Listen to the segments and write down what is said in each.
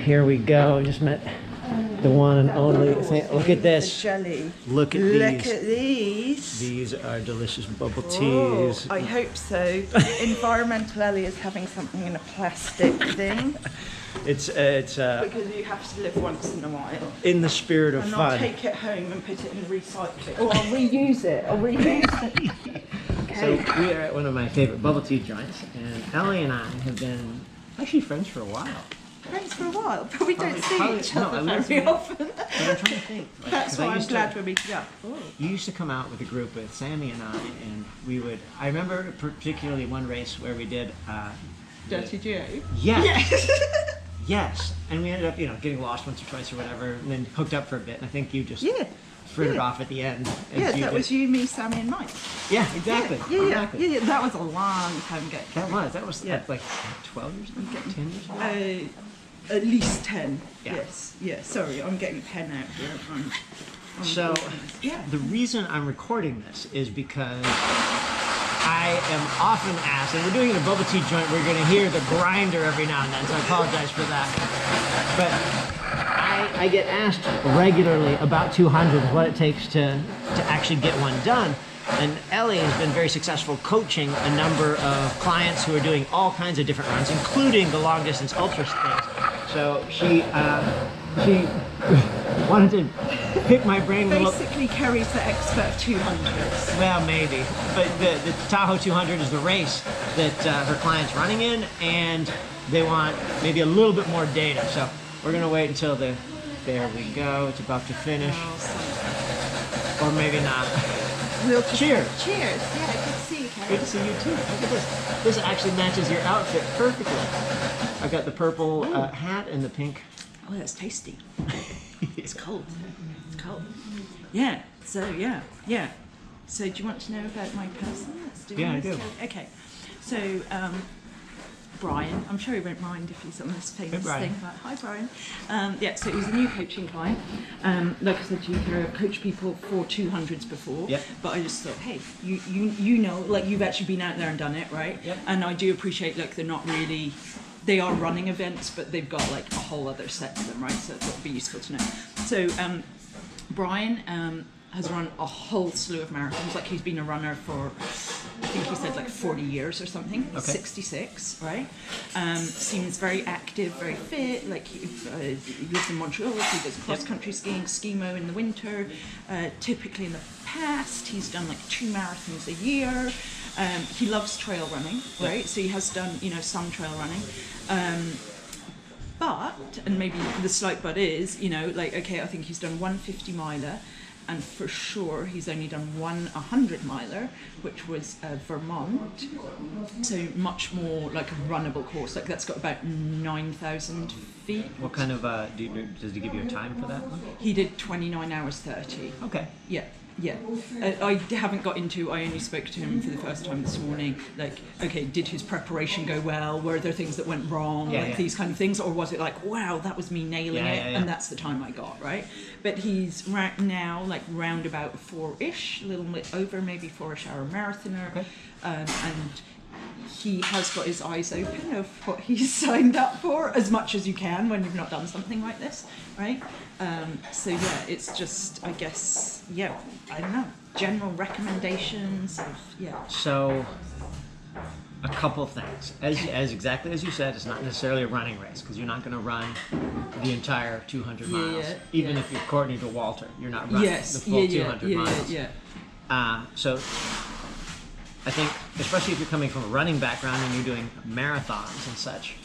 here we go. Just met the one and only. Look at this. Jelly. Look at these. These are delicious bubble Oh, teas. I hope so. Environmental Ellie is having something in a plastic thing. It's Because you have to live once in a while. in the spirit of And fun. I'll take it home and put it in the recycling. Or I'll reuse it. So we are at one of my favorite bubble tea joints, and Ellie and I have been actually friends for a while. Friends for a while, but we don't see each other no, very often. But I'm trying to think. That's why I'm glad we're meeting up. You used to come out with a group with Sammy and I, and we would. I remember particularly one race where we did. Dirty Joe? Yes. Yes. And we ended up, getting lost once or twice or whatever, and then hooked up for a bit. And I think you just frittered off at the end. Yeah, that was you, me, Sammy, and Mike. Yeah, exactly. Yeah. That was a long time ago. That was like 12 years ago, 10 years ago. At least 10. Yeah. Yes. Yeah. Sorry, I'm getting a pen out here. So, the reason I'm recording this is because I am often asked, and we're doing it in a bubble tea joint, we're going to hear the grinder every now and then, so I apologize for that. But I get asked regularly about 200s, what it takes to actually get one done. And Ellie has been very successful coaching a number of clients who are doing all kinds of different runs, including the long distance ultra things. So she wanted to pick my brain. Basically, Kerry's the expert of 200s. Well, maybe. But the Tahoe 200 is the race that her client's running in, and they want maybe a little bit more data. So we're going to wait until there we go. It's about to finish. Or maybe not. Cheers. Cheers. Yeah, good to see you, Kerry. Good to see you too. Look at this. This actually matches your outfit perfectly. I've got the purple hat and the pink. Oh, that's tasty. It's cold. It's cold. Yeah. So yeah. So do you want to know about my person that's doing this? I do. Okay. So Brian, I'm sure he won't mind if he's on this famous thing. Hi, Brian. So he's a new coaching client. Like I said to you, I've coached people for 200s before. Yep. But I just thought, hey, you know, like you've actually been out there and done it, right? Yep. And I do appreciate, like, they're not really. They are running events, but they've got like a whole other set to them, right? So it would be useful to know. So Brian has run a whole slew of marathons. Like he's been a runner for, I think he said like 40 years or something. Okay. 66, right? Seems very active, very fit. Like he lives in Montreal. He does cross-country skiing, skimo in the winter. Typically in the past, he's done like 2 marathons a year. He loves trail running, right? So he has done, some trail running. But, and maybe the slight but is, I think he's done 150 miler, and for sure he's only done 100 miler, which was Vermont. So much more like a runnable course. Like that's got about 9,000 feet. What kind of, does he give you a time for that one? He did 29 hours 30. Okay. Yeah. I haven't got into, I only spoke to him for the first time this morning, like, okay, did his preparation go well? Were there things that went wrong? These kind of things? Or was it like, wow, that was me nailing it, and that's the time I got, right? But he's right now, like, round about 4-ish, a little bit over, maybe 4-ish hour marathoner. Okay. And he has got his eyes open of what he's signed up for, as much as you can when you've not done something like this, right? It's just, I guess, I don't know, general recommendations of, So, a couple of things. As exactly as you said, it's not necessarily a running race, because you're not going to run the entire 200 miles. Even if you're Courtney to Walter, you're not running the full 200 miles. So, I think, especially if you're coming from a running background and you're doing marathons and such,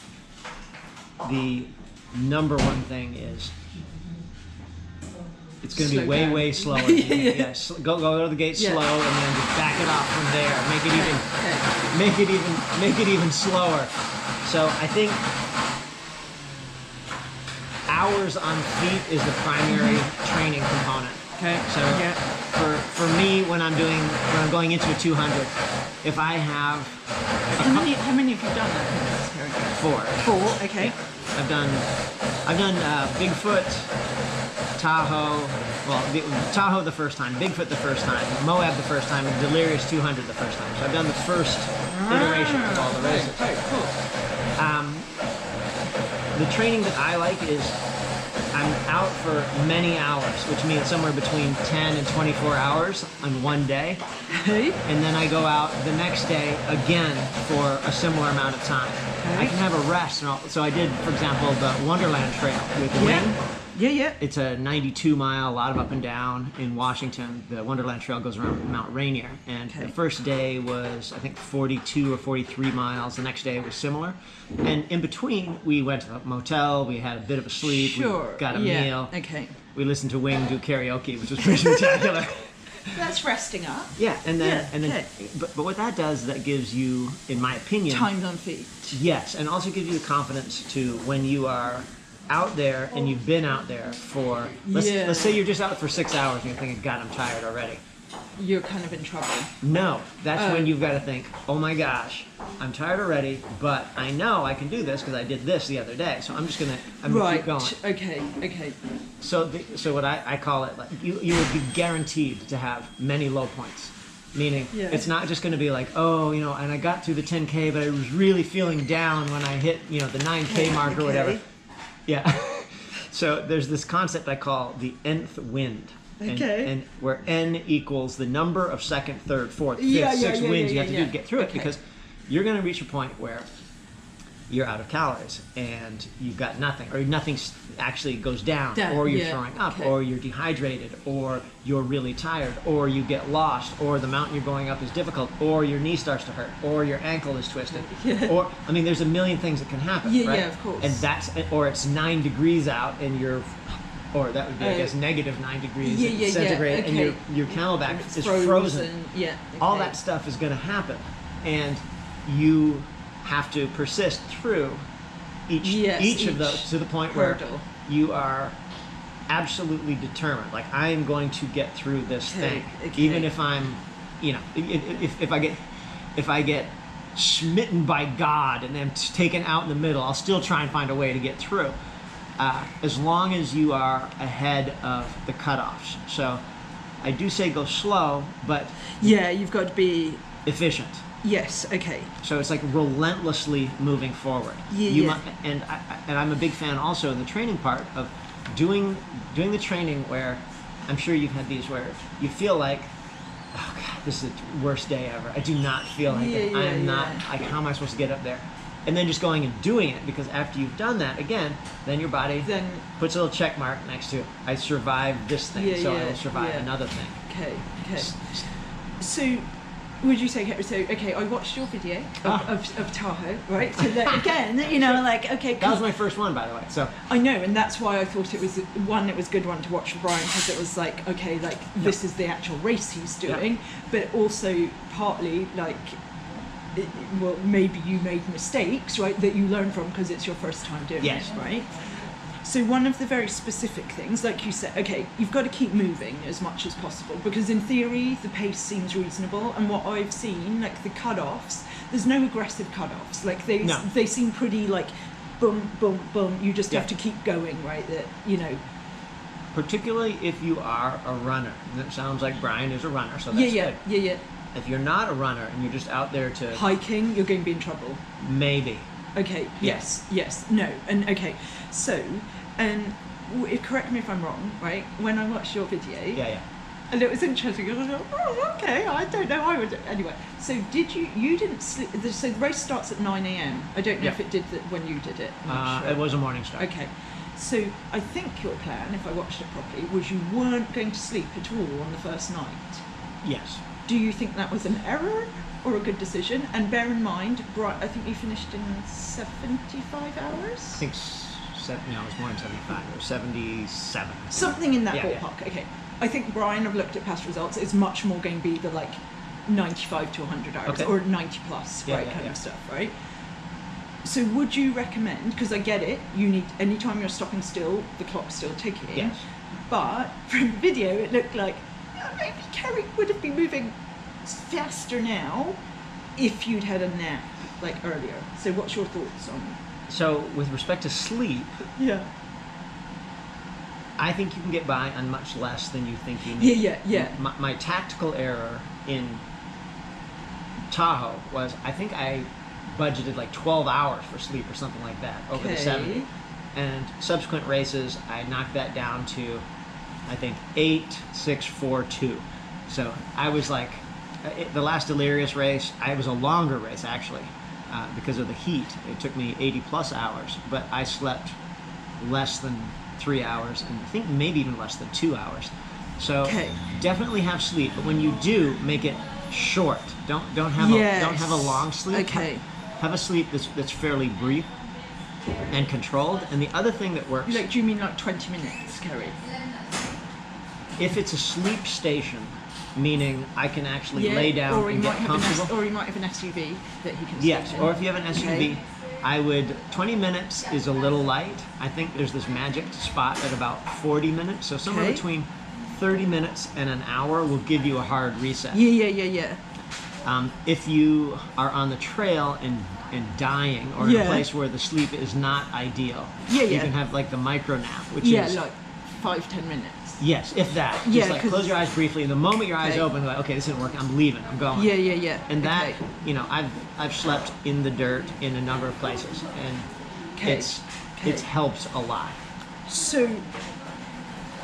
the number one thing is it's going to be way slower. Go to the gate slow, and then just back it off from there. Make it even slower. So I think hours on feet is the primary training component. Okay, so for me, when I'm going into a 200, if I have how many have you done that? 4. Okay. Yeah. I've done Bigfoot, Tahoe. Well, Tahoe the first time, Bigfoot the first time, Moab the first time, and Delirious 200 the first time. So I've done the first iteration of all the races. Cool. the training that I like is I'm out for many hours, which means somewhere between 10 and 24 hours on one day. Okay. And then I go out the next day again for a similar amount of time. Okay. I can have a rest. So I did, for example, the Wonderland Trail with Wing. Yeah. It's a 92-mile, a lot of up and down in Washington. The Wonderland Trail goes around Mount Rainier. And the first day was, I think, 42 or 43 miles. The next day was similar. And in between, we went to a motel. We had a bit of a sleep. Sure. We got a meal. Okay. We listened to Wing do karaoke, which was pretty spectacular. That's resting up. Yeah, and then, but what that does, that gives you, in my opinion, Times on feet. Yes, and also gives you the confidence to, when you are out there and you've been out there for, let's say you're just out for 6 hours and you're thinking, God, I'm tired already. You're kind of in trouble. No, that's when you've got to think, oh my gosh, I'm tired already, but I know I can do this because I did this the other day, so I'm gonna keep going. Okay. So what I call it, like you will be guaranteed to have many low points. Meaning, it's not just going to be like, oh, and I got through the 10K, but I was really feeling down when I hit, the 9K mark or whatever. Yeah. So there's this concept I call the nth wind. And where n equals the number of second, third, fourth, fifth, sixth wins you have to do to get through it, because you're going to reach a point where you're out of calories and you've got nothing, or nothing actually goes down, or you're throwing up, or you're dehydrated, or you're really tired, or you get lost, or the mountain you're going up is difficult, or your knee starts to hurt, or your ankle is twisted, or there's a million things that can happen, right? Yeah, of course. And or it's 9 degrees out and you're, or that would be, I guess, negative 9 degrees centigrade, and your camelback is frozen. All that stuff is going to happen, and you have to persist through each of those to the point hurdle. Where you are absolutely determined. Like, I am going to get through this thing, even if I'm, if I get smitten by God and then taken out in the middle, I'll still try and find a way to get through. As long as you are ahead of the cutoffs. So I do say go slow, but you've got to be efficient. Yes. Okay. So it's like relentlessly moving forward. And I'm a big fan also in the training part of doing the training where, I'm sure you've had these where you feel like, oh God, this is the worst day ever. I do not feel like it. I am not, like, how am I supposed to get up there? And then just going and doing it, because after you've done that, again, then your body puts a little check mark next to it. I survived this thing, I will survive another thing. Okay. So, would you say, I watched your video of Tahoe, right? So that, again, That was my first one, by the way, so. I know, and that's why I thought it was a good one to watch for Brian, because it was like, this is the actual race he's doing, but also partly, maybe you made mistakes, right, that you learn from because it's your first time doing it, right? So one of the very specific things, like you said, you've got to keep moving as much as possible, because in theory the pace seems reasonable, and what I've seen, like the cut-offs, there's no aggressive cut-offs. Like they seem pretty like boom, boom, boom. You just have to keep going, right? Particularly if you are a runner. And it sounds like Brian is a runner, so that's good. Yeah. If you're not a runner and you're just out there to hiking, you're going to be in trouble. Maybe. Okay. Yes. No. And so, and correct me if I'm wrong, right? When I watched your video, and it was interesting. I was like, I don't know. I would anyway. So you didn't sleep? So the race starts at 9 a.m. I don't know if it did that when you did it. I'm not sure. It was a morning start. Okay. So I think your plan, if I watched it properly, was you weren't going to sleep at all on the first night. Yes. Do you think that was an error or a good decision? And bear in mind, I think you finished in 75 hours? I think it was more than 75. It was 77. Something in that ballpark. Yeah. Okay. I think Brian, I've looked at past results, it's much more going to be the 95 to 100 hours or 90 plus, kind of stuff, right? So would you recommend, because I get it, you need, anytime you're stopping still, the clock's still ticking. Yes. But from the video, it looked like maybe Kerry would have been moving faster now if you'd had a nap earlier. So what's your thoughts on that? So with respect to sleep, I think you can get by on much less than you think you need. Yeah. My tactical error in Tahoe was, I think I budgeted 12 hours for sleep or something like that over the 70. and subsequent races, I knocked that down to, I think, 8, 6, 4, 2. So I was like, the last Delirious race, it was a longer race actually, because of the heat. It took me 80 plus hours, but I slept less than 3 hours, and I think maybe even less than 2 hours. So definitely have sleep, but when you do, make it short. Don't have a long sleep. Have a sleep that's fairly brief and controlled. And the other thing that works, like, do you mean like 20 minutes, Kerry? If it's a sleep station, meaning I can actually lay down and get comfortable. Or you might have an SUV that he can Yes, sleep in. or if you have an SUV, I would, 20 minutes is a little light. I think there's this magic spot at about 40 minutes. So somewhere between 30 minutes and an hour will give you a hard reset. Yeah. If you are on the trail and dying, or in a place where the sleep is not ideal, you can have like the micro nap, which is like 5-10 minutes. Yes, if that. Just like close your eyes briefly, and the moment your eyes open, you're like, okay, this isn't working, I'm leaving, I'm going. Yeah. And that, you know, I've slept in the dirt in a number of places, and it's helped a lot. So,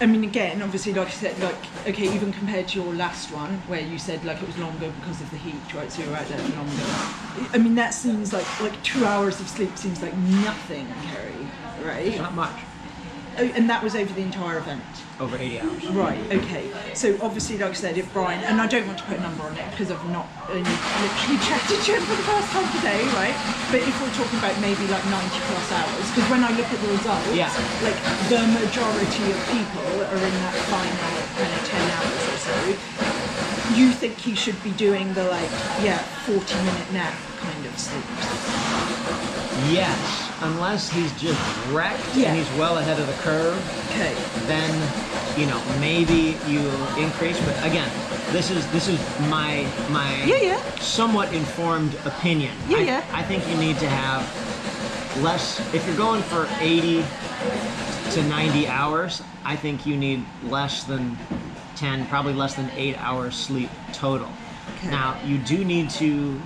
I mean, again, obviously, like I said, like, okay, even compared to your last one, where you said, like, it was longer because of the heat, right? So you're out there for longer. I mean, that seems like 2 hours of sleep seems like nothing, Kerry, right? It's not much. Oh, and that was over the entire event? Over 80 hours. Right, okay. So obviously, like I said, if Brian, and I don't want to put a number on it because I've not only literally chatted to him for the first time today, right? But if we're talking about maybe like 90 plus hours, because when I look at the results, like the majority of people are in that final kind of 10 hours or so, you think he should be doing the 40-minute nap kind of sleep? Yes, unless he's just wrecked and he's well ahead of the curve. Okay. Then, you know, maybe you increase. But again, this is my somewhat informed opinion. I think you need to have less. If you're going for 80 to 90 hours, I think you need less than 10, probably less than 8 hours sleep total. Okay. Now, you do need to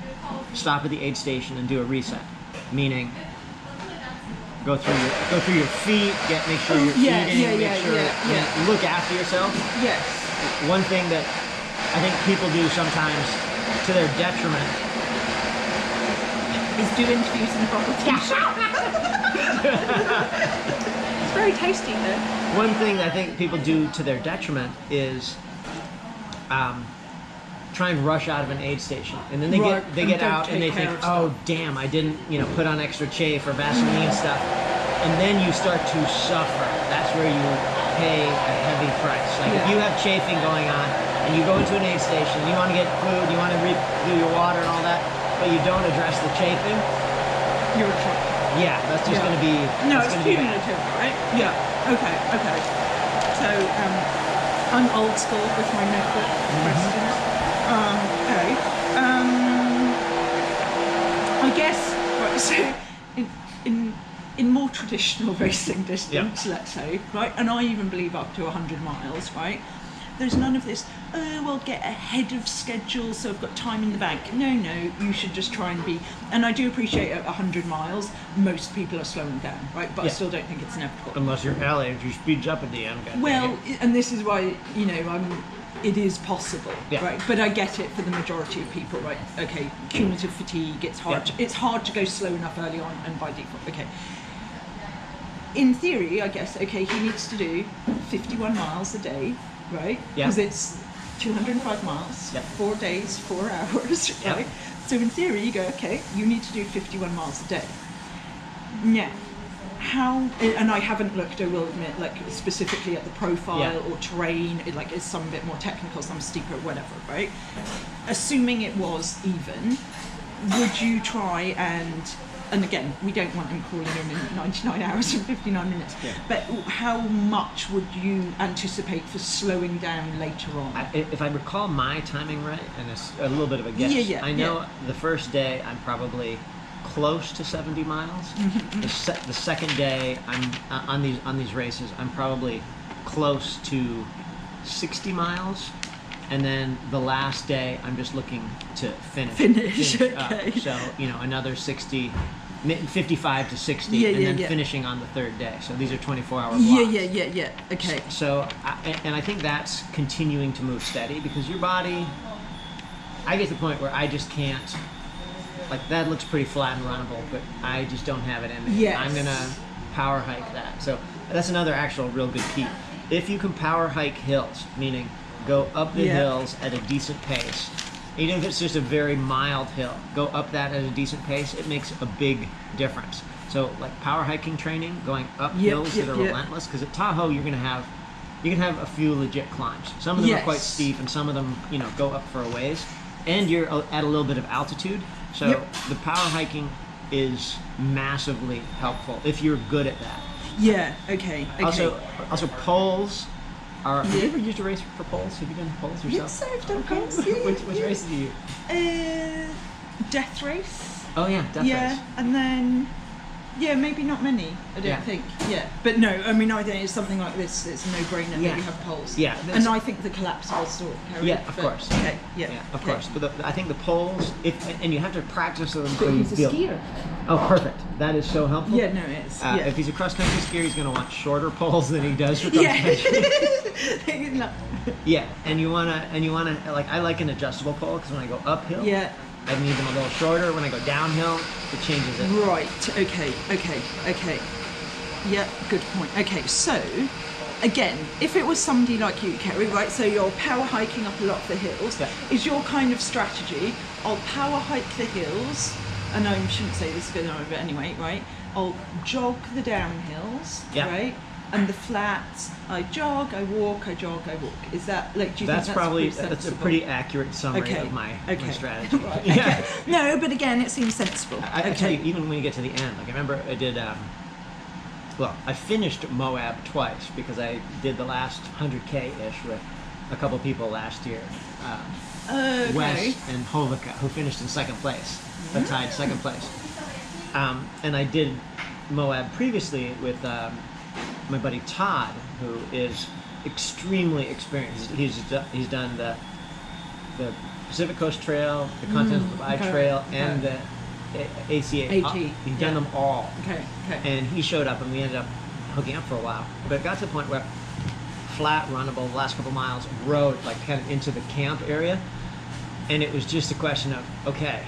stop at the aid station and do a reset. Meaning, go through your feet, make sure you're eating, make sure look after yourself. Yes. One thing that I think people do sometimes to their detriment is do interviews in a bubble tea. It's very tasty though. One thing that I think people do to their detriment is try and rush out of an aid station, and then they get out and they think, oh damn, I didn't put on extra chafe or Vaseline stuff, and then you start to suffer. That's where you pay a heavy price. Like if you have chafing going on and you go into an aid station, you want to get food, you want to do your water and all that, but you don't address the chafing, you're in trouble. Yeah, that's just going to be it's cumulative, right? Yeah. Okay. So I'm old school with my notebook questions. I guess, right, so in more traditional racing distance, let's say, right, and I even believe up to 100 miles, right, there's none of this, well, get ahead of schedule so I've got time in the bank. No, you should just try and be, and I do appreciate at 100 miles, most people are slowing down, right, but I still don't think it's inevitable. Unless you're Ellie and she speeds up at the end. Well, and this is why, it is possible, right? But I get it for the majority of people, right? Okay, cumulative fatigue, it's hard. It's hard to go slow enough early on, and by default, okay. In theory, I guess, okay, he needs to do 51 miles a day, right? Because it's 205 miles, 4 days, 4 hours, right? So in theory, you go, okay, you need to do 51 miles a day. Now, how, and I haven't looked, I will admit, like specifically at the profile or terrain, like it's some a bit more technical, some steeper, whatever, right? Assuming it was even, would you try and again, we don't want him crawling in 99 hours and 59 minutes, but how much would you anticipate for slowing down later on? If I recall my timing right, and it's a little bit of a guess, I know the first day I'm probably close to 70 miles. The second day I'm on these races I'm probably close to 60 miles, and then the last day I'm just looking to finish Okay. up. So another 60 55 to 60, Yeah, and yeah, then yeah. finishing on the third day. So these are 24-hour blocks. Yeah. Okay. So, and I think that's continuing to move steady, because your body, I get to the point where I just can't, like, that looks pretty flat and runnable, but I just don't have it in me. Yes. I'm gonna power hike that. So that's another actual real good key. If you can power hike hills, meaning go up the hills at a decent pace, even if it's just a very mild hill, go up that at a decent pace, it makes a big difference. So like power hiking training, going up hills that are relentless, because at Tahoe you can have a few legit climbs. Some of them are quite steep, and some of them, you know, go up for a ways, and you're at a little bit of altitude. So the power hiking is massively helpful if you're good at that. Yeah. Okay. Also poles are. Have you ever used a race for poles? Have you done poles yourself? Yes, I've done poles. Yeah, which races do you? Death race. Oh yeah, death race. And then maybe not many. I don't think. Yeah, but no. I mean, I think it's something like this. It's a no-brainer that you have poles. Yeah, and I think the collapsible sort of carry. Yeah, of course. Okay. Yeah. Of course. But I think the poles, and you have to practice them But so you he's a feel. skier. Oh, perfect. That is so helpful. Yeah, no, it is. If he's a cross-country skier, he's going to want shorter poles than he does for cross-country. Yeah, and you wanna like, I like an adjustable pole, because when I go uphill, I need them a little shorter. When I go downhill, it changes it. Right. Okay. Yeah. Good point. Okay. So, again, if it was somebody like you, Kerry, right? So you're power hiking up a lot of the hills. Yeah. Is your kind of strategy? I'll power hike the hills, and I shouldn't say this, but anyway, right? I'll jog the downhills, right? And the flats, I jog, I walk, I jog, I walk. Is that, like, do you think that's a pretty accurate summary of my strategy. Right. Okay. No, but again, it seems sensible. I tell you, even when you get to the end, like I remember I did, I finished Moab twice, because I did the last 100K-ish with a couple people last year. Wes and Hovica, who finished in second place, but tied second place. And I did Moab previously with my buddy Todd, who is extremely experienced. He's done the Pacific Coast Trail, the Continental Divide Trail, and the ACA. He's done them all. And he showed up, and we ended up hooking up for a while. But it got to the point where flat, runnable, the last couple miles, road, like kind of into the camp area, and it was just a question of, okay,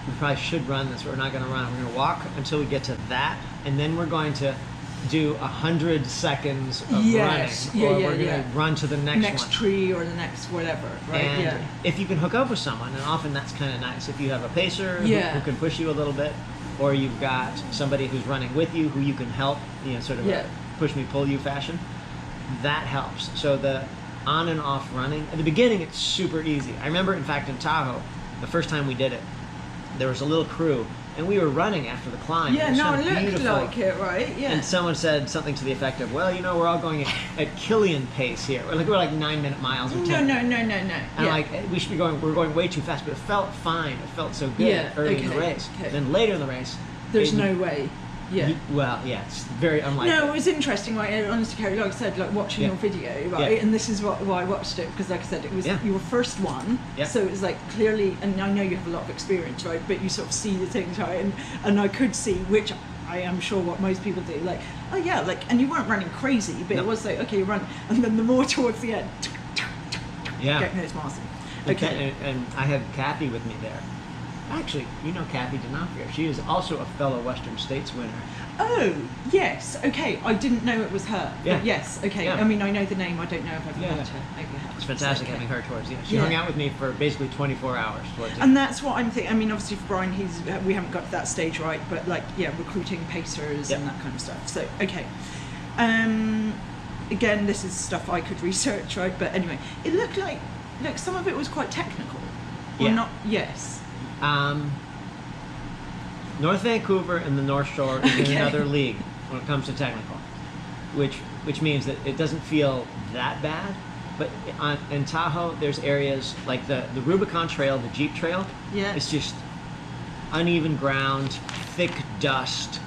we probably should run this, but we're not going to run it. We're going to walk until we get to that, and then we're going to do 100 seconds of running, or we're going to run to the next one. Tree or the next whatever, right? And if you can hook up with someone, and often that's kind of nice, if you have a pacer who can push you a little bit, or you've got somebody who's running with you who you can help, sort of a push me, pull you fashion, that helps. So the on and off running, at the beginning it's super easy. I remember, in fact, in Tahoe, the first time we did it, there was a little crew, and we were running after the climb. Yeah, no, it looked like it, right? Yeah. And someone said something to the effect of, well, we're all going at Killian pace here. We're like 9-minute miles or 10. No. And like, we're going way too fast, but it felt fine. It felt so good early in the race. Then later in the race, there's no way. Yeah. It's very unlikely. No, it was interesting, right? Honestly, Kerry, like I said, like watching your video, right? And this is why I watched it, because, like I said, it was your first one, so it was like clearly, and I know you have a lot of experience, right? But you sort of see the things, right? And I could see, which I am sure what most people do, like, oh yeah, like, and you weren't running crazy, but it was like, okay, you run, and then the more towards the end, it's awesome. Okay. And I had Kathy with me there. Actually, Kathy D'Onofrio. She is also a fellow Western States winner. Oh, yes. Okay. I didn't know it was her. Yeah. But yes. Okay. Yeah. I mean, I know the name. I don't know if I've met her. Maybe I have. It's fantastic having her towards the end. She hung out with me for basically 24 hours towards the end. And that's what I'm thinking. I mean, obviously for Brian, we haven't got to that stage, right? But like, recruiting pacers and that kind of stuff. So, okay. Again, this is stuff I could research, right? But anyway, it looked like some of it was quite technical. Or not? Yes. North Vancouver and the North Shore is in another league when it comes to technical, which means that it doesn't feel that bad. But in Tahoe, there's areas like the Rubicon Trail, the Jeep Trail. Yeah. It's just uneven ground, thick dust,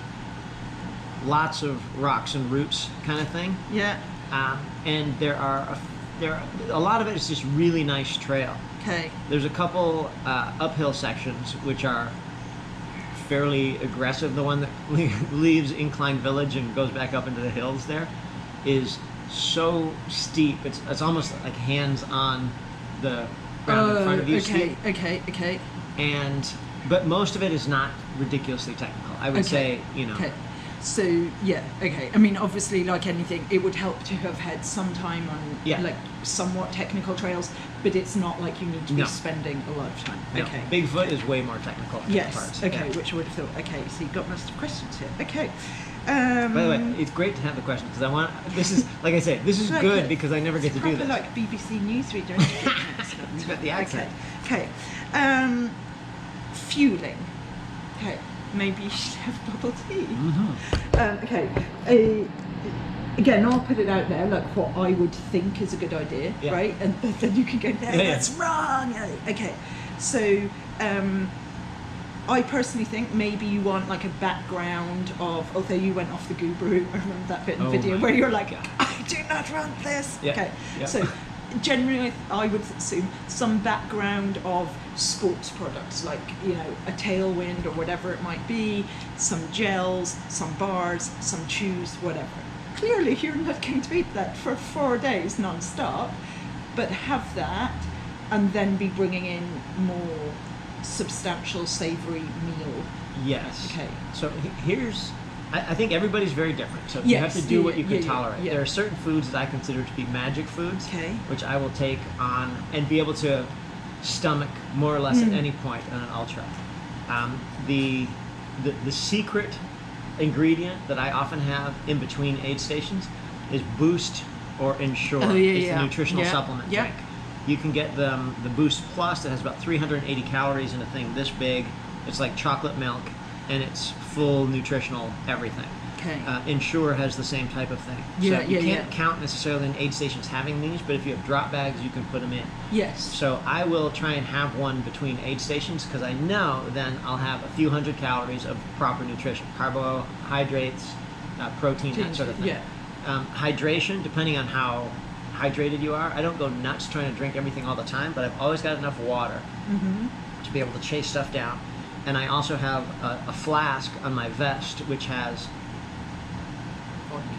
lots of rocks and roots kind of thing. Yeah. And there are a lot of it is just really nice trail. Okay. There's a couple uphill sections which are fairly aggressive. The one that leaves Incline Village and goes back up into the hills there is so steep. It's almost like hands on the ground in front of you. Okay. But most of it is not ridiculously technical. I would say, Okay. So yeah, okay. I mean, obviously, like anything, it would help to have had some time on like somewhat technical trails, but it's not like you need to be spending a lot of time. No. Okay. Bigfoot is way more technical. Yes. Okay. Which I would have thought. Okay. So you've got most of the questions here. Okay. By the way, it's great to have the question because I want. This is like I say. This is good because I never get to do this. Like BBC Newsreader. It's got the accent. Okay. Fueling. Okay. Maybe you should have bubble tea. Okay. Again, I'll put it out there, like what I would think is a good idea, right? And then you can go, no, that's wrong. Okay. So, I personally think maybe you want like a background of, although you went off the guru, I remember that bit in the video where you're like, I do not want this. Yeah. Okay. Yeah. So, generally, I would assume some background of sports products, like, a tailwind or whatever it might be, some gels, some bars, some chews, whatever. Clearly, you're not going to eat that for 4 days non-stop, but have that and then be bringing in more substantial, savoury meal. Yes. Okay. So I think everybody's very different. So you have to do what you can tolerate. Yeah. There are certain foods that I consider to be magic foods, which I will take on and be able to stomach more or less at any point on an ultra. The secret ingredient that I often have in between aid stations is Boost or Ensure. It's a nutritional supplement drink. You can get the Boost Plus that has about 380 calories in a thing this big. It's like chocolate milk, and it's full nutritional everything. Okay. Ensure has the same type of thing. So you can't count necessarily in aid stations having these, but if you have drop bags, you can put them in. Yes. So I will try and have one between aid stations because I know then I'll have a few hundred calories of proper nutrition, carbohydrates, protein, that sort of thing. Yeah. Hydration, depending on how hydrated you are. I don't go nuts trying to drink everything all the time, but I've always got enough water to be able to chase stuff down. And I also have a flask on my vest which has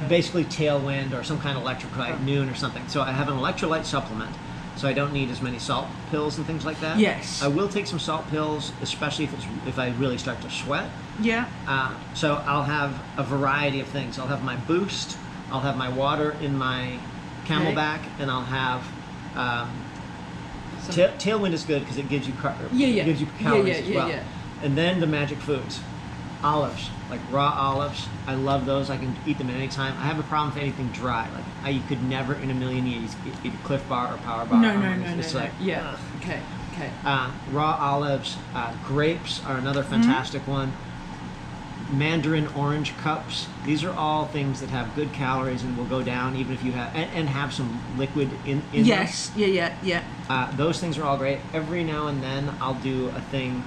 basically Tailwind or some kind of electrolyte, Noon or something. So I have an electrolyte supplement, so I don't need as many salt pills and things like that. Yes. I will take some salt pills, especially if I really start to sweat. Yeah. So I'll have a variety of things. I'll have my Boost, I'll have my water in my Camelback, and I'll have Tailwind is good because it gives you gives you calories as well. And then the magic foods, olives, like raw olives. I love those. I can eat them at any time. I have a problem with anything dry. Like you could never in a million years eat a Cliff Bar or Power Bar. Yeah. Okay. Raw olives, grapes are another fantastic one. Mandarin orange cups. These are all things that have good calories and will go down even if you have and have some liquid in them. Yes. Yeah. Those things are all great. Every now and then I'll do a thing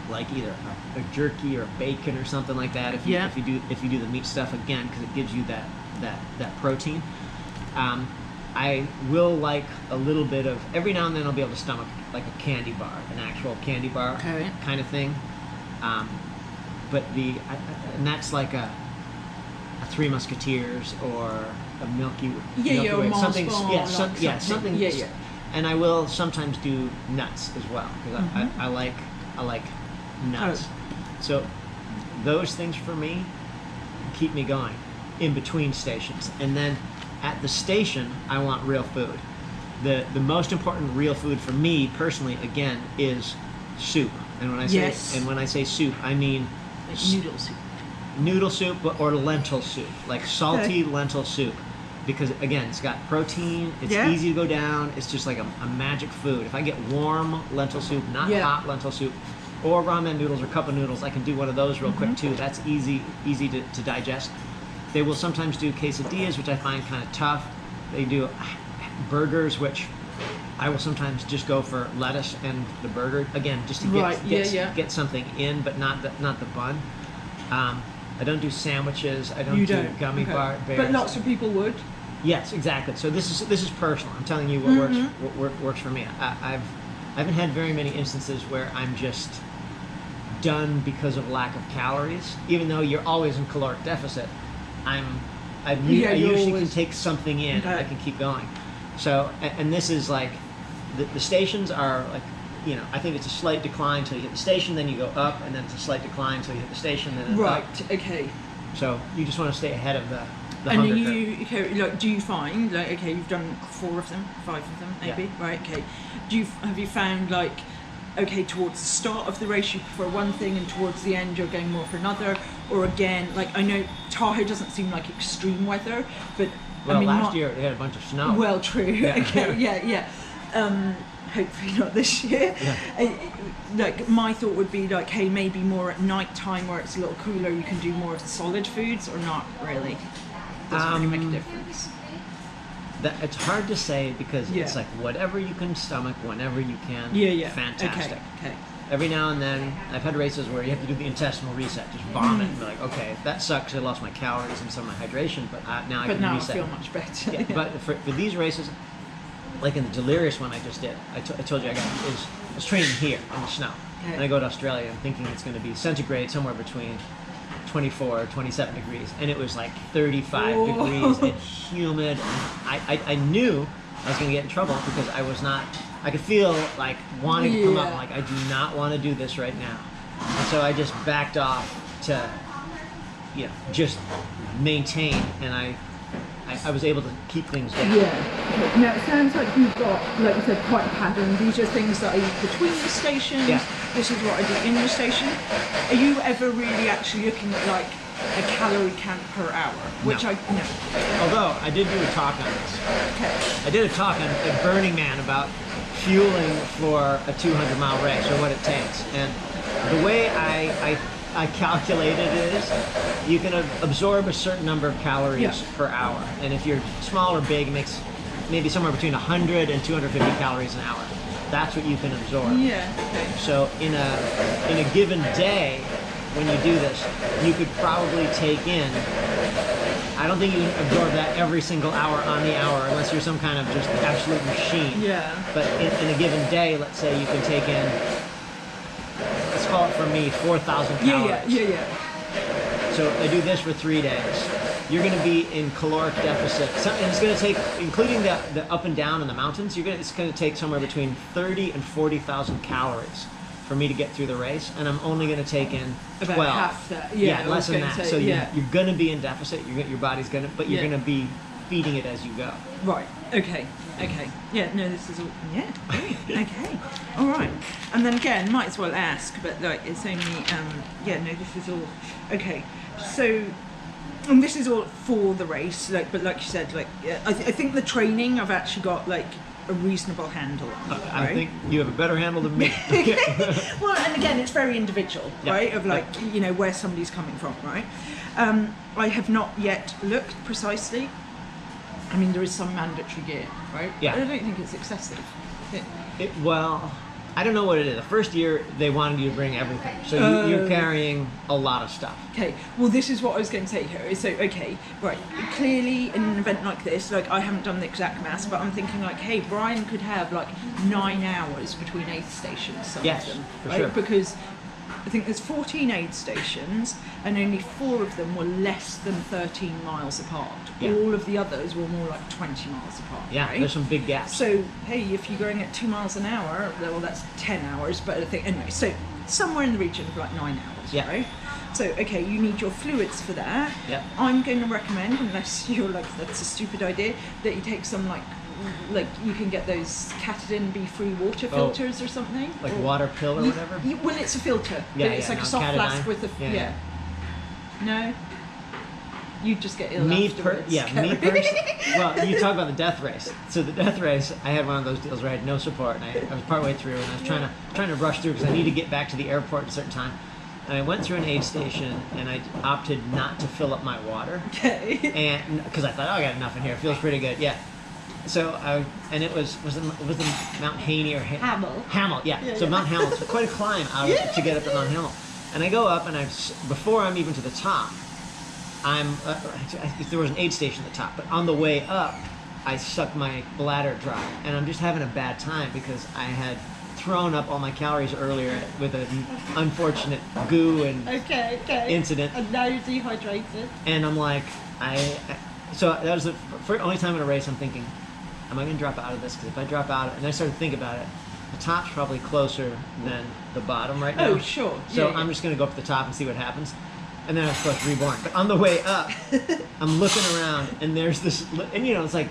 like either a jerky or a bacon or something like that. If you do the meat stuff again because it gives you that protein. I will like a little bit of every now and then I'll be able to stomach like a candy bar, an actual candy bar kind of thing. But and that's like a Three Musketeers or a Milky Way, something. And I will sometimes do nuts as well because I like nuts. So those things for me keep me going in between stations. And then at the station, I want real food. The most important real food for me personally, again, is soup. And when I say soup, I mean like noodle soup or lentil soup, like salty lentil soup, because again it's got protein, it's easy to go down, it's just like a magic food. If I get warm lentil soup, not hot lentil soup, or ramen noodles or cup of noodles, I can do one of those real quick too. That's easy to digest. They will sometimes do quesadillas, which I find kind of tough. They do burgers, which I will sometimes just go for lettuce and the burger again, just to get something in, but not the bun. I don't do sandwiches. I don't do gummy bears. But lots of people would. Yes, exactly. So this is personal. I'm telling you what works for me. I haven't had very many instances where I'm just done because of lack of calories. Even though you're always in caloric deficit, I usually can take something in. Okay. I can keep going. So, and this is like, the stations are like, you know, I think it's a slight decline until you hit the station, then you go up, and then it's a slight decline until you hit the station, then it's Right. up. Okay. So you just want to stay ahead of the And hunger okay, like, do you find, like, okay, you've done 4 of them, 5 of them, maybe, Yeah. right? Okay. Have you found, like, okay, towards the start of the race you prefer one thing, and towards the end you're going more for another, or again, like, I know Tahoe doesn't seem like extreme weather, but Well, I mean, last year they had a bunch of snow. Well, true. Yeah. Okay, yeah. Hopefully not this year. Yeah. Like, my thought would be like, hey, maybe more at night time where it's a little cooler, you can do more solid foods, or not really. Doesn't really make a difference. It's hard to say because Yeah. it's like whatever you can stomach whenever you can. Yeah. Fantastic. Okay. Every now and then, I've had races where you have to do the intestinal reset, just vomit, and be like, okay, that sucks. I lost my calories and some of my hydration, but now I But can now reset. I feel much better. Yeah, but for these races, like in the delirious one I just did, I told you I was training here in the snow, Okay. and I go to Australia. I'm thinking it's going to be centigrade somewhere between 24 or 27 degrees, and it was like 35 Whoa. degrees and humid. And I knew I was going to get in trouble because I could feel like wanting to come up. Yeah. Like, I do not want to do this right now, and so I just backed off to, you know, just maintain, and I was able to keep things down. Yeah. Okay. Now it sounds like you've got, like you said, quite a pattern. These are things that I eat between the stations. Yeah. This is what I do in the station. Are you ever really actually looking at like a calorie count per hour? Which No. no. Although I did do a talk on this. Okay. I did a talk at Burning Man about fueling for a 200-mile race, or what it takes. And the way I calculated it is you can absorb a certain number of calories Yeah. per hour. And if you're small or big, it makes maybe somewhere between 100 and 250 calories an hour. That's what you can absorb. Yeah. Okay. So in a given day, when you do this, you could probably take in, I don't think you can absorb that every single hour on the hour unless you're some kind of just absolute machine. Yeah. But in a given day, let's say you can take in, let's call it for me, 4,000 calories. Yeah. So I do this for 3 days. You're going to be in caloric deficit. And it's going to take, including the up and down in the mountains, it's going to take somewhere between 30 and 40,000 calories for me to get through the race, and I'm only going to take in 12. About half that. Yeah, less than that. So yeah. you're going to be in deficit. Your body's going to, but you're Yeah. going to be feeding it as you go. Right. Okay. Yeah. No, this is all. Yeah. Brilliant. Okay. All right. And then again, might as well ask, but like it's only. Yeah. No, this is all. Okay. So. And this is all for the race, but like you said, I think the training I've actually got like a reasonable handle on. Right? I think you have a better handle than me. Well, and again, it's very individual, Yeah. right? Of like, where somebody's coming from, right? I have not yet looked precisely. I mean, there is some mandatory gear, right? Yeah. But I don't think it's excessive. Well, I don't know what it is. The first year, they wanted you to bring everything. So you're carrying a lot of stuff. Okay, well, this is what I was going to say here. So, okay, right, clearly in an event like this, like, I haven't done the exact maths, but I'm thinking, like, hey, Brian could have, like, 9 hours between aid stations, some Yes, of them, for right? sure. Because I think there's 14 aid stations, and only 4 of them were less than 13 miles apart. Yeah. All of the others were more like 20 miles apart, Yeah, right? there's some big gaps. So, hey, if you're going at 2 miles an hour, well, that's 10 hours, but I think, anyway, so somewhere in the region of like 9 hours, Yeah. right? So, okay, you need your fluids for that. Yeah. I'm going to recommend, unless you're like, that's a stupid idea, that you take some like you can get those Catadin B-free water filters or something. Like or, water pill or whatever? Well, it's a filter. Yeah, but it's yeah, like no, a soft Catadin. flask with a, Yeah. No? You just get ill Me afterwards. personally. Well, you talk about the death race. So the death race, I had one of those deals where I had no support, and I was partway through, and I was trying to rush through because I need to get back to the airport at a certain time. And I went through an aid station, and I opted not to fill up my water. Okay. And because I thought, oh, I got enough in here. It feels pretty good. Yeah. So and it was it Mount Haney or Hamel, yeah. Yeah, So yeah. Mount Hamel, it's quite a climb out to get up to Mount Hamel. And I go up, and before I'm even to the top, there was an aid station at the top, but on the way up, I sucked my bladder dry, and I'm just having a bad time because I had thrown up all my calories earlier with an unfortunate goo and incident. And now you're dehydrated. And I'm like, so that was the only time in a race I'm thinking, am I going to drop out of this? Because if I drop out, and I started to think about it, the top's probably closer than the bottom right now. Oh, sure. So I'm just going to go up to the top and see what happens. And then I was supposed to reborn. But on the way up, I'm looking around, and there's this, and it's like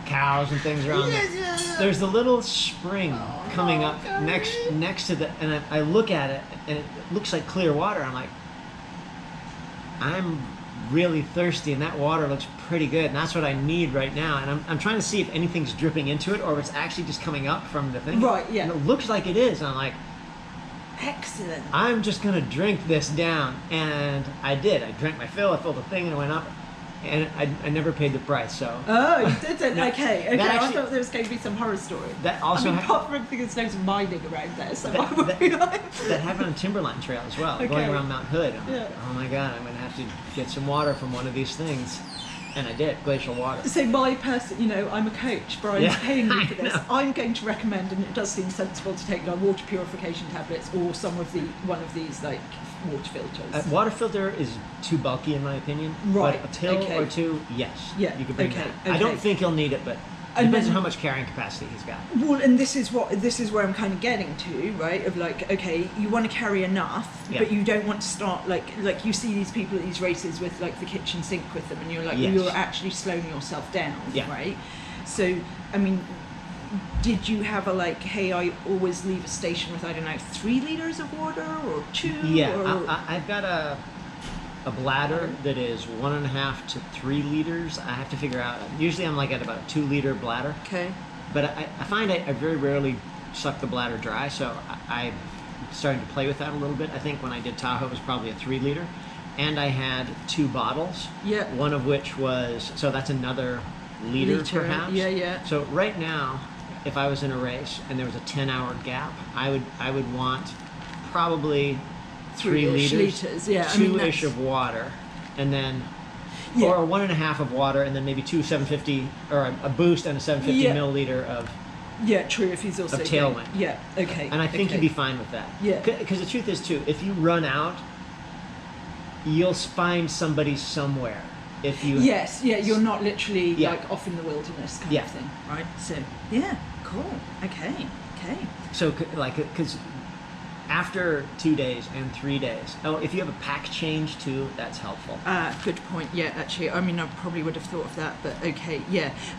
cows and things around there. There's the little spring coming up next to the, and I look at it, and it looks like clear water. I'm like, I'm really thirsty, and that water looks pretty good, and that's what I need right now. And I'm trying to see if anything's dripping into it or if it's actually just coming up from the thing. Right, yeah. And it looks like it is, and I'm like, excellent. I'm just gonna drink this down, and I did. I drank my fill, I filled the thing, and it went up, and I never paid the price. So. Oh, you didn't? No, okay. actually, I thought there was going to be some horror story. That also. Apart from everything, there's loads of mining around there, so that happened on Timberline Trail as well, going around Mount Hood. I'm like, oh my God, I'm gonna have to get some water from one of these things. And I did, glacial water. So my person, I'm a coach, Brian's paying me for this. Know. I'm going to recommend, and it does seem sensible, to take water purification tablets or one of these like water filters. Water filter is too bulky in my opinion. Right. But a pill or two, yes. Yeah. You can bring that. Okay. I don't think he'll need it, but it depends on how much carrying capacity he's got. Well, and this is where I'm kind of getting to, right? Of like, okay, you want to carry enough, but you don't want to start like you see these people at these races with like the kitchen sink with them, and you're like, you're actually slowing yourself down, right? So, I mean, did you have a like, hey, I always leave a station with, I don't know, 3 liters of water or 2? Yeah, or... I've got a bladder that is 1.5 to 3 liters. I have to figure out. Usually I'm like at about a 2 liter bladder. Okay. But I find I very rarely suck the bladder dry, so I'm starting to play with that a little bit. I think when I did Tahoe it was probably a 3 liter. And I had 2 bottles. Yeah. One of which was, so that's another liter perhaps. Yeah. So right now, if I was in a race and there was a 10-hour gap, I would want probably 3 liters, yeah, 2-ish of water, and then or 1.5 of water, and then maybe 2 750 or a boost and a 750 milliliter of true. If he's also of tailwind, okay, and I think you'd be fine with that, because the truth is too, if you run out, you'll find somebody somewhere. If you you're not literally like off in the wilderness kind of thing, right? So cool, okay. So like, because after 2 days and 3 days, if you have a pack change too, that's helpful. Good point. Yeah, actually, I mean, I probably would have thought of that, but okay,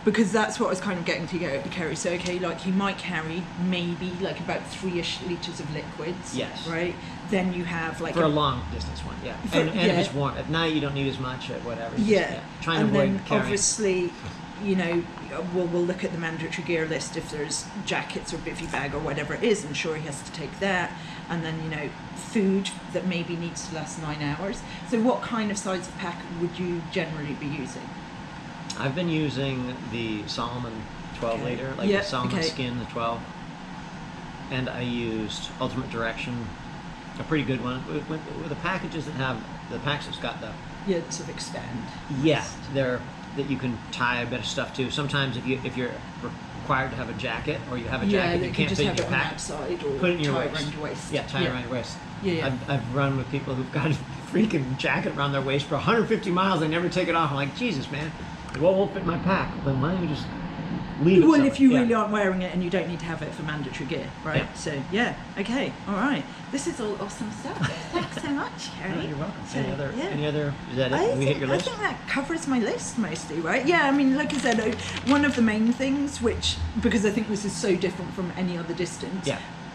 because that's what I was kind of getting to carry. So okay, like he might carry maybe like about 3-ish liters of liquids. Yes. Right. Then you have like for a long distance one, and if it's warm at night, you don't need as much or whatever. Trying to avoid then carrying. Obviously, we'll look at the mandatory gear list if there's jackets or bivy bag or whatever it is. I'm sure he has to take that. And then, food that maybe needs to last 9 hours. So what kind of size of pack would you generally be using? I've been using the Solomon 12 liter, like the Solomon Skin, the 12. And I used Ultimate Direction, a pretty good one. With the packages that have, the packs that's got the... sort of expand. Yeah, they're that you can tie a bit of stuff to. Sometimes if you're required to have a jacket, or you have a jacket you can't fit in your pack, put it in your waist. Yeah, tie it around your waist. I've run with people who've got a freaking jacket around their waist for 150 miles. They never take it off. I'm like, Jesus, man, it won't fit in my pack. Then why don't you just leave it? Well, if you really aren't wearing it and you don't need to have it for mandatory gear, right? So okay, all right. This is all awesome stuff. Thanks so much, Harry. Oh, you're welcome. So, any other? Is that it? We hit your list? I think that covers my list mostly, right? Yeah, I mean, like I said, one of the main things, which, because I think this is so different from any other distance,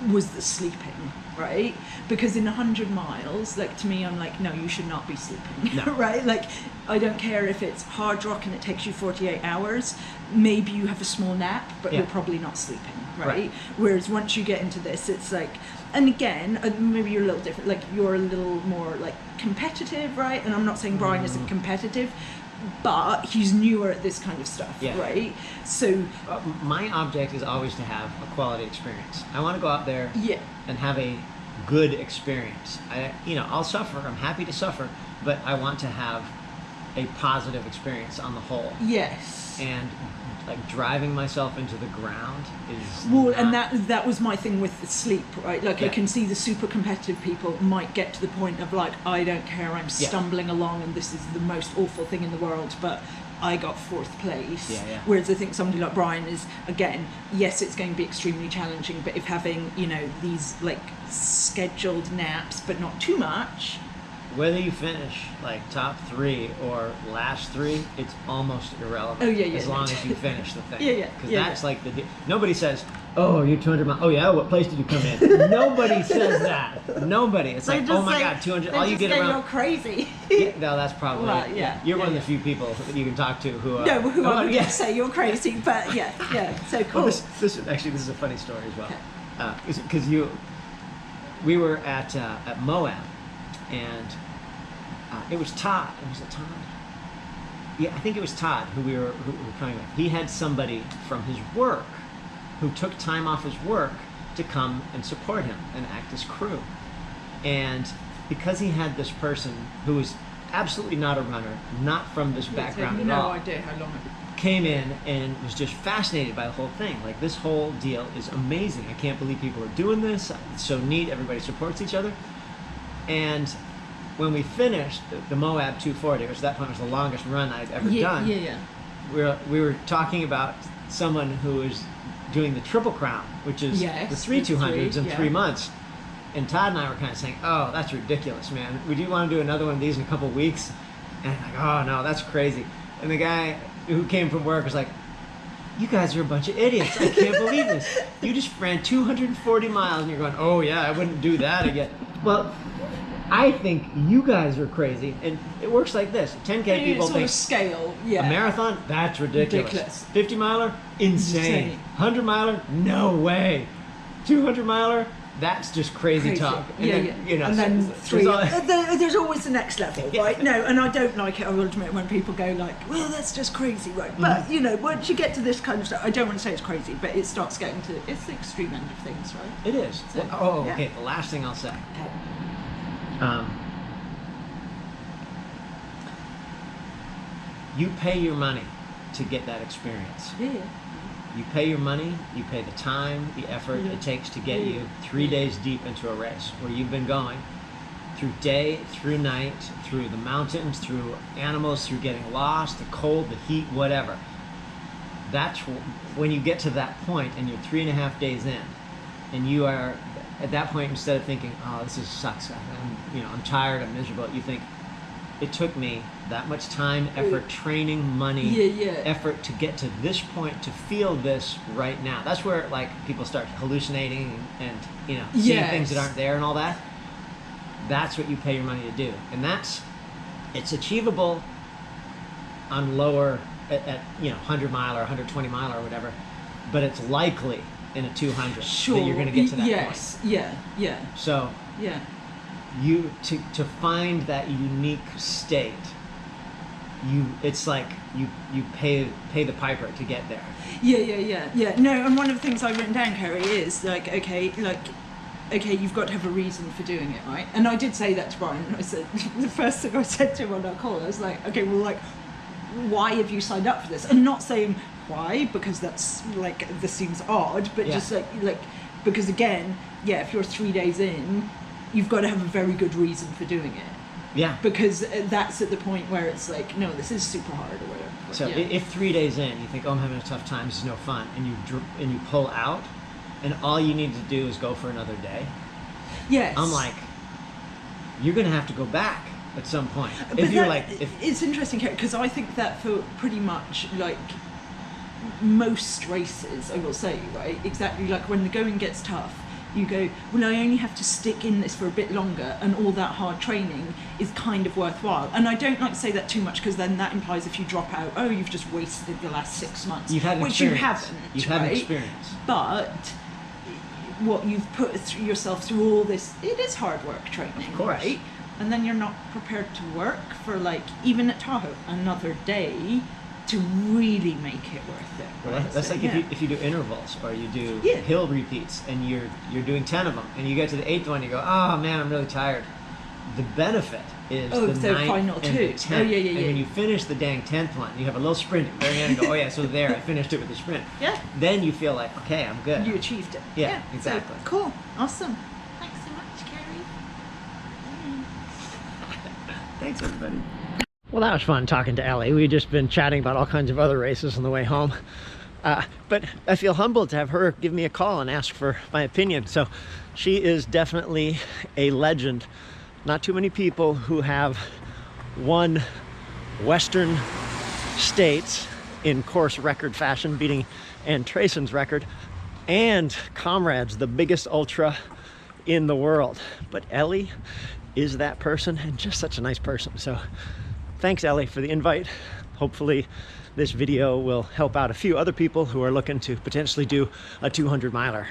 was the sleeping, right? Because in 100 miles, like, to me, I'm like, no, you should not be sleeping, right? Like, I don't care if it's hard rock and it takes you 48 hours, maybe you have a small nap, but you're probably not sleeping, right? Whereas once you get into this, it's like, and again, maybe you're a little different, like, you're a little more, like, competitive, right? And I'm not saying Brian isn't competitive, but he's newer at this kind of stuff, right? So my object is always to have a quality experience. I want to go out there and have a good experience. I'll suffer. I'm happy to suffer, but I want to have a positive experience on the whole. Yes. And like driving myself into the ground is well, not, and that was my thing with the sleep, right? Like I Yeah. can see the super competitive people might get to the point of like, I don't care, I'm stumbling along and this is the most awful thing in the world, but I got 4th place. Yeah. Whereas I think somebody like Brian is, again, yes, it's going to be extremely challenging, but if having, you know, these like scheduled naps, but not too much. whether you finish like top 3 or last 3, it's almost irrelevant. Oh, yeah. As long as you finish the thing. Yeah. Because that's like the nobody says, oh, you're 200 miles. Oh yeah, what place did you come in? Nobody says that. Nobody. It's like, oh my God, 200. All you get around. You're crazy. Yeah, no, that's probably. Well, yeah, You're yeah, one of the few people that you can talk to who. who I would say you're crazy, but yeah. So cool. Well, this is a funny story as well, because we were at Moab, and it was Todd. Was it Todd? Yeah, I think it was Todd who we were coming with. He had somebody from his work who took time off his work to come and support him and act as crew. And because he had this person who was absolutely not a runner, not from this background at all, no idea how long it came in and was just fascinated by the whole thing. Like, this whole deal is amazing. I can't believe people are doing this. It's so neat. Everybody supports each other. And when we finished the Moab 240, which at that point was the longest run I'd ever done, we were talking about someone who was doing the Triple Crown, which is the 3 200s in 3 months. And Todd and I were kind of saying, oh, that's ridiculous, man. Would you want to do another one of these in a couple weeks? And I'm like, oh, no, that's crazy. And the guy who came from work was like, you guys are a bunch of idiots. I can't believe this. You just ran 240 miles and you're going, oh, yeah, I wouldn't do that again. Well, I think you guys are crazy. And it works like this. 10K people think, scale, a marathon? That's ridiculous. 50 miler? Insane. 100 miler? No way. 200 miler? That's just crazy talk. And then, you know, and then there's always the next level, Yeah. right? No, and I don't like it, I will admit, when people go like, well, that's just crazy, right? But, you know, once you get to this kind of stuff, I don't want to say it's crazy, but it starts getting to, it's the extreme end of things, right? It is. So, okay, the last thing I'll say. You pay your money to get that experience. Yeah. You pay your money, you pay the time, the effort it takes to get you 3 days deep into a race where you've been going through day, through night, through the mountains, through animals, through getting lost, the cold, the heat, whatever. That's when you get to that point and you're 3.5 days in, and you are at that point, instead of thinking, oh, this sucks, I'm tired, I'm miserable, you think, it took me that much time, effort, training, money, effort to get to this point, to feel this right now. That's where like people start hallucinating and seeing things that aren't there and all that. That's what you pay your money to do, and it's achievable on lower at 100 mile or 120 mile or whatever, but it's likely in a 200 that you're going to get to that point. So you to find that unique state, it's like you pay the piper to get there. No, and one of the things I've written down, Kerry, is like, okay, you've got to have a reason for doing it, right? And I did say that to Brian. I said, the first thing I said to him on our call, I was like, okay, well, like, why have you signed up for this? And not saying why, because that's like, this seems odd, but just like because again, if you're 3 days in, you've got to have a very good reason for doing it. Yeah. Because that's at the point where it's like, no, this is super hard or whatever. So if 3 days in, you think, oh, I'm having a tough time, this is no fun, and you pull out, and all you need to do is go for another day. Yes. I'm like, you're going to have to go back at some point. It's interesting, because I think that for pretty much like most races, I will say, right, exactly, like when the going gets tough, you go, well, I only have to stick in this for a bit longer, and all that hard training is kind of worthwhile. And I don't like to say that too much, because then that implies if you drop out, oh, you've just wasted the last 6 months. You've had an which experience. You haven't, You've had an experience. But what you've put yourself through all this, it is hard work training, right? And then you're not prepared to work for, like, even at Tahoe, another day to really make it worth it. Well, that's like if you do intervals or you do hill repeats and you're doing 10 of them and you get to the 8th one, you go, oh man, I'm really tired. The benefit is Oh, the the 9th final and two. the 10th. Oh, yeah. And when you finish the dang 10th one, you have a little sprint at the very end and go, oh yeah, so there, I finished it with the sprint. Yeah. Then you feel like, okay, I'm good. You achieved it. Yeah, So, exactly. cool. Awesome. Thanks so much, Carrie. Thanks, everybody. Well, that was fun talking to Ellie. We've just been chatting about all kinds of other races on the way home. But I feel humbled to have her give me a call and ask for my opinion. So she is definitely a legend. Not too many people who have won Western states in course record fashion, beating Ann Trayson's record, and Comrades, the biggest ultra in the world. But Ellie is that person, and just such a nice person. So thanks, Ellie, for the invite. Hopefully this video will help out a few other people who are looking to potentially do a 200 miler.